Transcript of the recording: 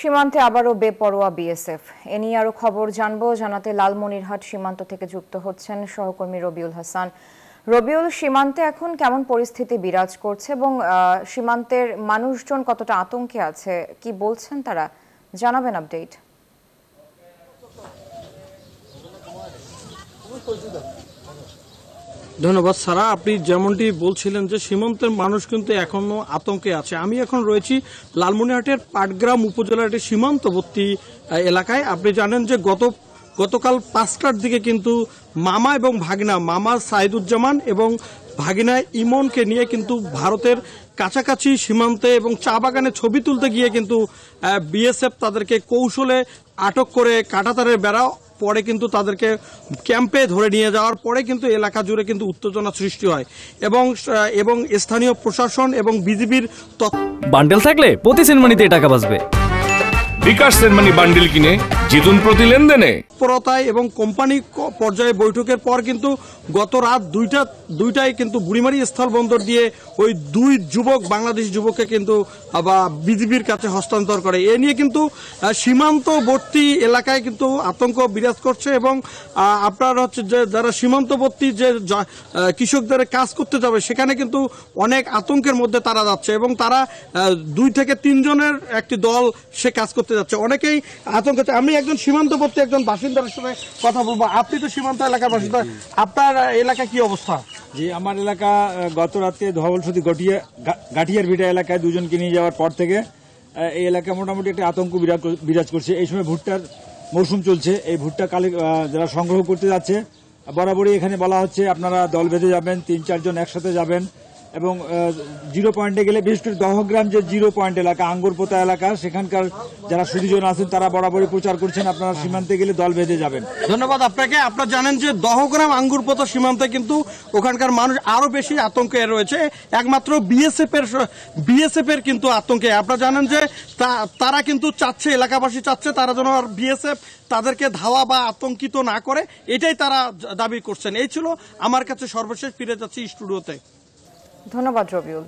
সীমান্তে আবারও বেপরোয়া বিএসএফ। এ নিয়ে আরো খবর জানবো। জানাতে লালমনিরহাট সীমান্ত থেকে যুক্ত হচ্ছেন সহকর্মী রবিউল হাসান। রবিউল, সীমান্তে এখন কেমন পরিস্থিতি বিরাজ করছে এবং সীমান্তের মানুষজন কতটা আতঙ্কে আছে, কি বলছেন তারা, জানাবেন আপডেট। ধন্যবাদ সারা। আপনি যেমনটি বলছিলেন যে সীমান্তের মানুষ কিন্তু এখনো আতঙ্কে আছে। আমি এখন রয়েছি লালমনিরহাটের পাটগ্রাম উপজেলার একটি সীমান্তবর্তী এলাকায়। আপনি জানেন যে গতকাল 5টার দিকে কিন্তু মামা এবং ভাগিনা, মামা সাইদুজ্জামান এবং ভাগিনা ইমনকে নিয়ে কিন্তু ভারতের কাছাকাছি সীমান্তে এবং চা বাগানে ছবি তুলতে গিয়ে কিন্তু বিএসএফ তাদেরকে কৌশলে আটক করে কাঁটাতারের বেড়া পরে কিন্তু তাদেরকে ক্যাম্পে ধরে নিয়ে যাওয়ার পরে কিন্তু এলাকা জুড়ে কিন্তু উত্তেজনা সৃষ্টি হয় এবং স্থানীয় প্রশাসন এবং বিজিবির বান্ডেল থাকলে প্রতি সেনমানিতে টাকা বাঁচবে। বিকাশ সেনমানি বান্ডেল কিনে জিতুন প্রতি লেনদেনে। তৎপরতায় এবং কোম্পানি পর্যায়ে বৈঠকের পর কিন্তু গত রাত দুইটায় কিন্তু বুড়িমারি স্থলবন্দর দিয়ে ওই দুই বাংলাদেশি যুবককে কিন্তু বিজিবির কাছে হস্তান্তর করে। এ নিয়ে কিন্তু সীমান্তবর্তী এলাকায় কিন্তু আতঙ্ক বিরাজ করছে এবং আপনার হচ্ছে যে যারা সীমান্তবর্তী যে কৃষকদের কাজ করতে যাবে সেখানে কিন্তু অনেক আতঙ্কের মধ্যে তারা যাচ্ছে এবং তারা 2 থেকে 3 জনের একটি দল সে কাজ করতে যাচ্ছে। অনেকেই আতঙ্ক। আমি একজন সীমান্তবর্তী একজন বাসিন্দার সাথে কথা বলবো। আপনি তো সীমান্ত এলাকার বাসিন্দা, আপনার এলাকা কি অবস্থা? জি, আমার এলাকা গত রাতে ধবলসতী গাঠিয়ার ভিটা এলাকায় দুজনকে নিয়ে যাওয়ার পর থেকে এই এলাকায় মোটামুটি একটা আতঙ্ক বিরাজ করছে। এই সময় ভুট্টার মৌসুম চলছে। এই ভুট্টা যারা সংগ্রহ করতে যাচ্ছে বরাবরই এখানে বলা হচ্ছে আপনারা দল বেঁধে যাবেন, 3-4 জন একসাথে যাবেন এবং জিরো পয়েন্টে গেলে, বিশেষ করে দহগ্রাম যে জিরো পয়েন্ট এলাকা, আঙ্গুরপোতা এলাকা, সেখানকার যারা সুদীজন আছেন তারা বরাবরই প্রচার করছেন আপনারা সীমান্তে গেলে দল বেঁধে যাবেন। ধন্যবাদ আপনাকে। আপনারা জানেন যে দহগ্রাম আঙ্গুরপোতা সীমান্তে কিন্তু ওখানকার মানুষ আরো বেশি আতঙ্কে রয়েছে, একমাত্র বিএসএফ এর কিন্তু আতঙ্কে। আপনারা জানেন যে তারা কিন্তু চাচ্ছে, এলাকাবাসী চাচ্ছে তারা যেন আর বিএসএফ তাদেরকে ধাওয়া বা আতঙ্কিত না করে, এটাই তারা দাবি করছেন। এই ছিল আমার কাছে সর্বশেষ। ফিরে যাচ্ছি স্টুডিওতে। ধন্যবাদ রবিউল।